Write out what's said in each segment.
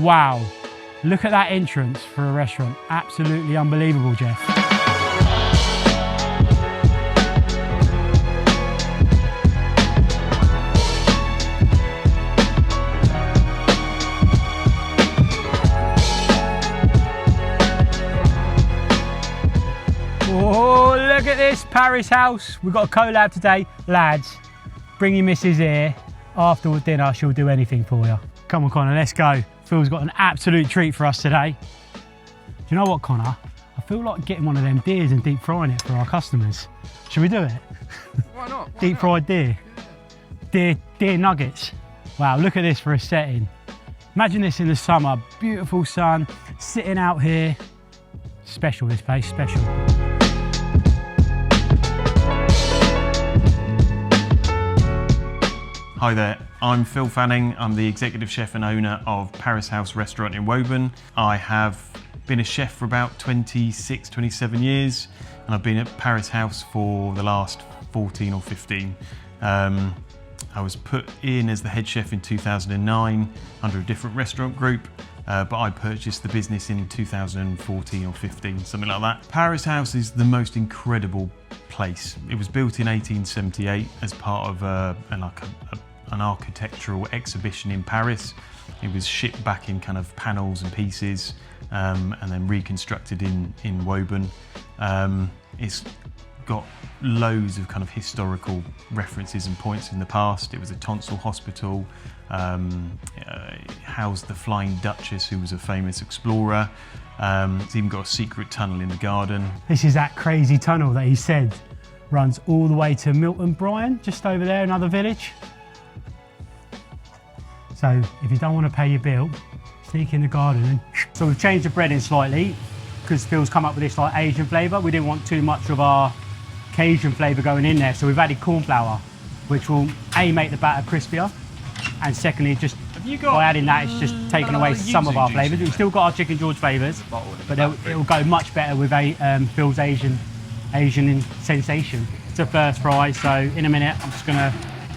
Wow, look at that entrance for a restaurant. Absolutely unbelievable, Jeff. Oh, look at this Paris house. We've got a collab today. Lads, bring your missus here. After dinner, she'll do anything for you. Come on, Connor, let's go. Phil's got an absolute treat for us today. Do you know what, Connor? I feel like getting one of them deers and deep frying it for our customers. Should we do it? Why not? Deep fried deer. Deer nuggets. Wow, look at this for a setting. Imagine this in the summer. Beautiful sun, sitting out here. Special, this place, special. Hi there, I'm Phil Fanning. I'm the executive chef and owner of Paris House Restaurant in Woburn. I have been a chef for about 26, 27 years, and I've been at Paris House for the last 14 or 15. I was put in as the head chef in 2009 under a different restaurant group, but I purchased the business in 2014 or 15, something like that. Paris House is the most incredible place. It was built in 1878 as part of an architectural exhibition in Paris. It was shipped back in kind of panels and pieces, and then reconstructed in Woburn. It's got loads of kind of historical references and points in the past. It was a tonsil hospital, it housed the Flying Duchess, who was a famous explorer. It's even got a secret tunnel in the garden. This is that crazy tunnel that he said runs all the way to Milton Bryan, just over there, another village. So if you don't want to pay your bill, sneak in the garden. And so we've changed the breading slightly because Phil's come up with this like Asian flavour. We didn't want too much of our Cajun flavour going in there, so we've added corn flour, which will A, make the batter crispier, and secondly, just by adding that, it's just taken away some of our flavours. We've still got our Chicken George flavours, but it'll go much better with Phil's Asian sensation. It's a first fry, so in a minute I'm just going to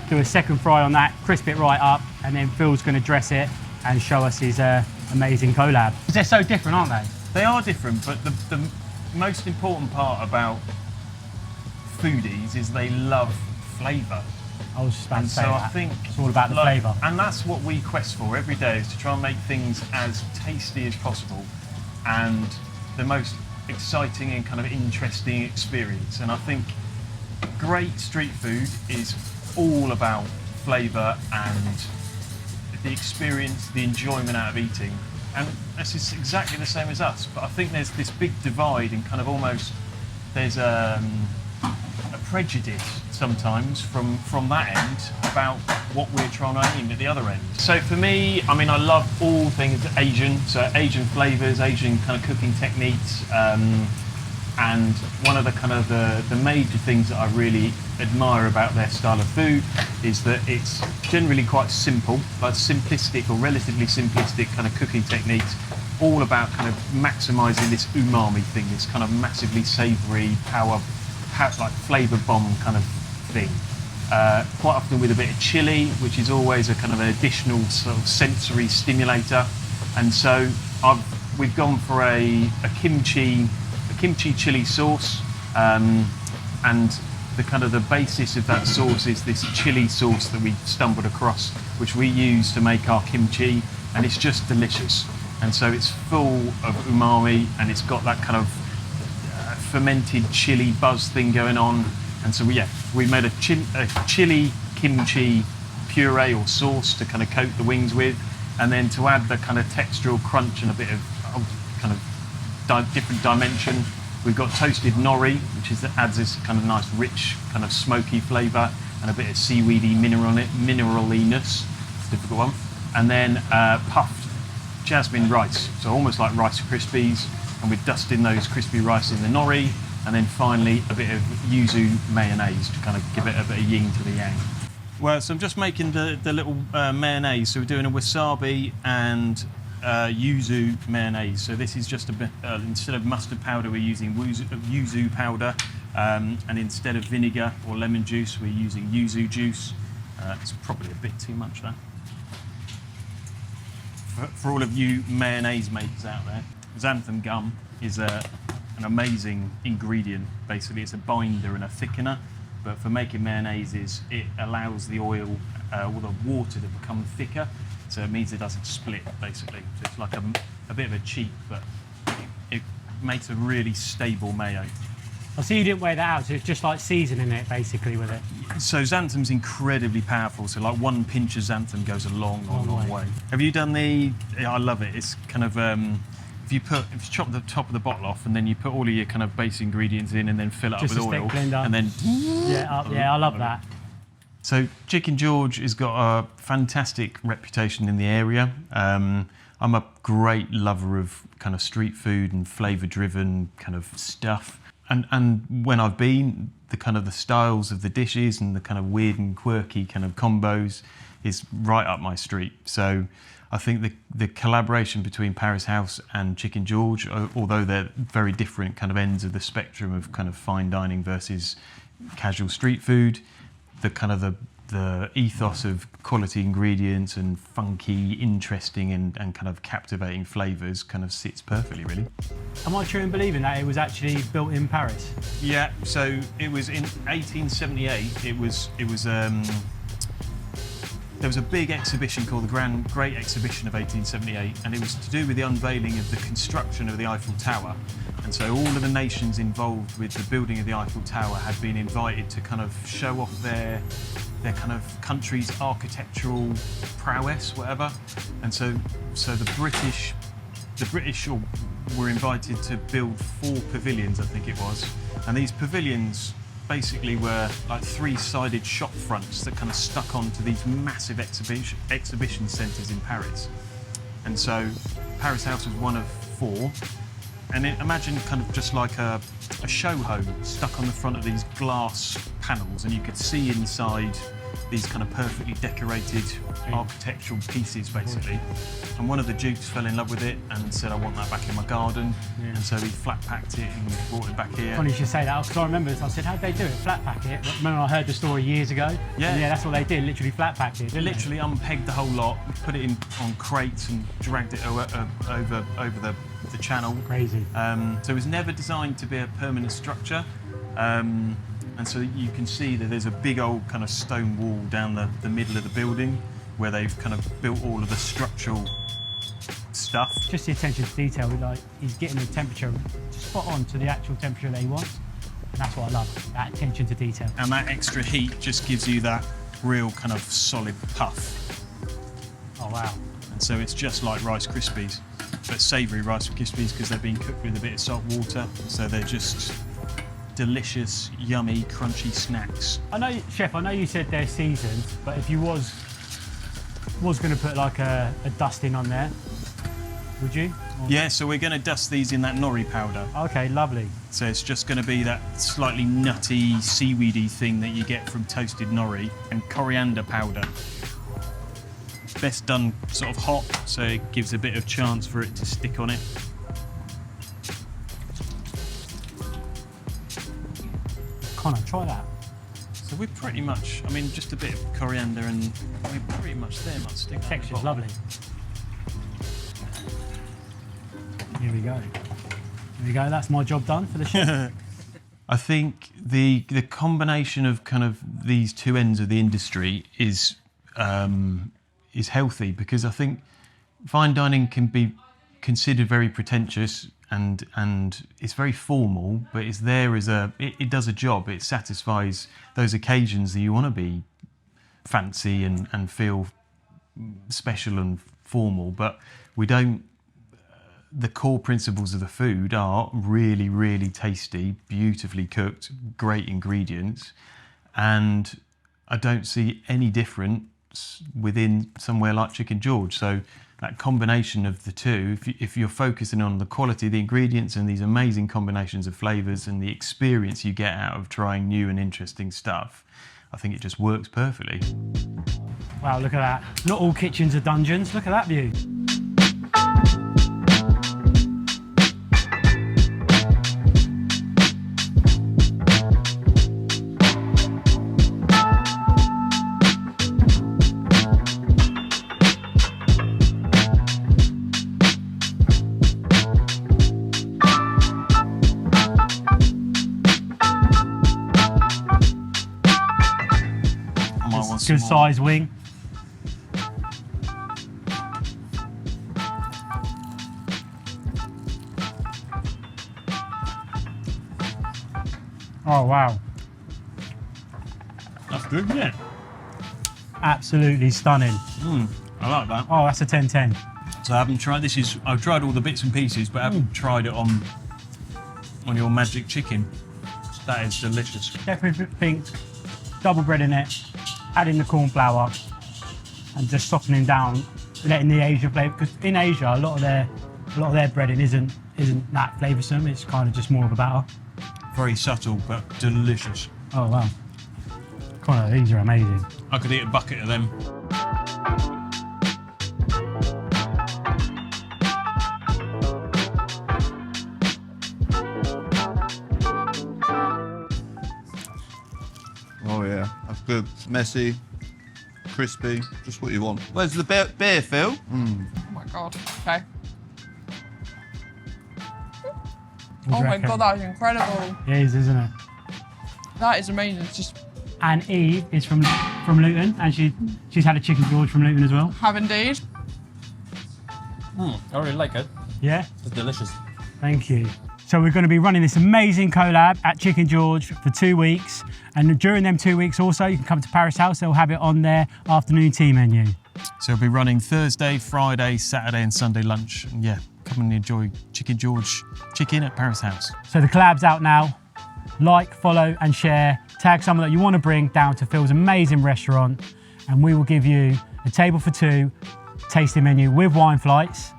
do a second fry on that, crisp it right up, and then Phil's going to dress it and show us his amazing collab. Because they're so different, aren't they? They are different, but the most important part about foodies is they love flavour. I was just about to say so that. I think it's all about the flavour. And that's what we quest for every day, is to try and make things as tasty as possible and the most exciting and kind of interesting experience. And I think great street food is all about flavour and the experience, the enjoyment out of eating. And this is exactly the same as us, but I think there's this big divide and kind of almost there's a prejudice sometimes from that end about what we're trying to aim at the other end. So for me, I mean, I love all things Asian, so Asian flavours, Asian kind of cooking techniques, and one of the kind of the major things that I really admire about their style of food is that it's generally quite simple, like simplistic or relatively simplistic kind of cooking techniques, all about kind of maximising this umami thing, this kind of massively savoury like flavour bomb kind of thing. Quite often with a bit of chilli, which is always a kind of an additional sort of sensory stimulator. And so we've gone for a kimchi chili sauce, and the basis of that sauce is this chili sauce that we stumbled across, which we use to make our kimchi, and it's just delicious. And so it's full of umami, and it's got that kind of fermented chili buzz thing going on. And so we made a chili kimchi puree or sauce to kind of coat the wings with, and then to add the kind of textural crunch and a bit of kind of different dimension, we've got toasted nori, which adds this kind of nice rich kind of smoky flavour and a bit of seaweedy mineraliness. It's a difficult one. And then puffed jasmine rice, so almost like Rice Krispies, and we're dusting those crispy rice in the nori, and then finally a bit of yuzu mayonnaise to kind of give it a bit of yin to the yang. Well, so I'm just making the little mayonnaise, so we're doing a wasabi and yuzu mayonnaise. So this is just a bit, instead of mustard powder, we're using yuzu powder, and instead of vinegar or lemon juice, we're using yuzu juice. It's probably a bit too much, that. for all of you mayonnaise makers out there, xanthan gum is an amazing ingredient. Basically, it's a binder and a thickener. But for making mayonnaises, it allows the oil or the water to become thicker. So it means it doesn't split, basically. So it's like a bit of a cheat, but it makes a really stable mayo. I see you didn't weigh that out, so it's just like seasoning it, basically, with it. So xanthan's incredibly powerful. So like one pinch of xanthan goes a long way. Have you done I love it. It's kind of, if you chop the top of the bottle off and then you put all of your kind of base ingredients in and then fill it just up with oil. blender. And then... Yeah, I love that. So Chicken George has got a fantastic reputation in the area. I'm a great lover of kind of street food and flavour-driven kind of stuff. And when I've been, the styles of the dishes and the kind of weird and quirky kind of combos is right up my street. So I think the collaboration between Paris House and Chicken George, although they're very different kind of ends of the spectrum of kind of fine dining versus casual street food, the ethos of quality ingredients and funky, interesting and kind of captivating flavours kind of sits perfectly, really. Am I true in believing that it was actually built in Paris? Yeah, so it was in 1878. There was a big exhibition called the Great Exhibition of 1878, and it was to do with the unveiling of the construction of the Eiffel Tower. And so all of the nations involved with the building of the Eiffel Tower had been invited to kind of show off their kind of country's architectural prowess, whatever. And so the British were invited to build 4 pavilions, I think it was. And these pavilions basically were like 3-sided shop fronts that kind of stuck onto these massive exhibition centres in Paris. And so Paris House was one of 4. And imagine kind of just like a show home stuck on the front of these glass panels, and you could see inside these kind of perfectly decorated architectural pieces, basically. And one of the dukes fell in love with it and said, I want that back in my garden. Yeah. And so he flat packed it and brought it back here. Funny you should say that, because I remember this. I said, how'd they do it? Flat pack it? Remember I heard the story years ago? Yeah. And yeah, that's what they did, literally flat packed it. They literally unpegged the whole lot, put it on crates and dragged it over the channel. Crazy. So it was never designed to be a permanent structure. And so you can see that there's a big old kind of stone wall down the middle of the building where they've kind of built all of the structural stuff. Just the attention to detail, like he's getting the temperature spot on to the actual temperature that he wants. And that's what I love, that attention to detail. And that extra heat just gives you that real kind of solid puff. Oh, wow. And so it's just like Rice Krispies, but savoury Rice Krispies because they've been cooked with a bit of salt water. So they're just delicious, yummy, crunchy snacks. I know, Chef, I know you said they're seasoned, but if you was going to put like a dusting on there, would you? Yeah, so we're going to dust these in that nori powder. Okay, lovely. So it's just going to be that slightly nutty, seaweedy thing that you get from toasted nori, and coriander powder. Best done sort of hot, so it gives a bit of chance for it to stick on it. Connor, try that. So we're pretty much, I mean, just a bit of coriander and we're pretty much there, might stick. The texture's lovely. Here we go. Here we go, that's my job done for the show. I think the combination of kind of these two ends of the industry is healthy, because I think fine dining can be considered very pretentious and it's very formal, but it's there as it does a job. It satisfies those occasions that you want to be fancy and feel special and formal, but we don't. The core principles of the food are really, really tasty, beautifully cooked, great ingredients, and I don't see any difference within somewhere like Chicken George. So that combination of the two, if you're focusing on the quality of the ingredients and these amazing combinations of flavours and the experience you get out of trying new and interesting stuff, I think it just works perfectly. Wow, look at that. Not all kitchens are dungeons. Look at that view. some good more. size wing. Oh wow, That's good, isn't it? absolutely stunning. I like that. Oh, that's a 10-10. So I haven't tried this. I've tried all the bits and pieces, but I haven't tried it on your magic chicken. That is delicious. Definitely think double bread in it, adding the corn flour, and just softening down, letting the Asian flavour. Because in Asia, a lot of their breading isn't that flavoursome. It's kind of just more of a batter. Very subtle, but delicious. Oh wow, Connor, these are amazing. I could eat a bucket of them. Oh yeah, that's good. Messy, crispy, just what you want. Where's the beer, Phil? Oh my god. Okay. What do Oh you my reckon? god, that is incredible. It is, isn't it? That is amazing. It's just And Eve is from Luton, and she's had a chicken George from Luton as well. have indeed. I really like it. Yeah, It's delicious. thank you. So we're going to be running this amazing collab at Chicken George for 2 weeks, and during them 2 weeks also, you can come to Paris House. They'll have it on their afternoon tea menu. So we'll be running Thursday, Friday, Saturday, and Sunday lunch. And yeah, come and enjoy Chicken George chicken at Paris House. So the collab's out now. Like, follow, and share. Tag someone that you want to bring down to Phil's amazing restaurant, and we will give you a table for two tasting menu with wine flights.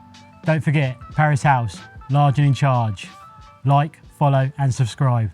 Don't forget, Paris House, large and in charge. Like, follow, and subscribe.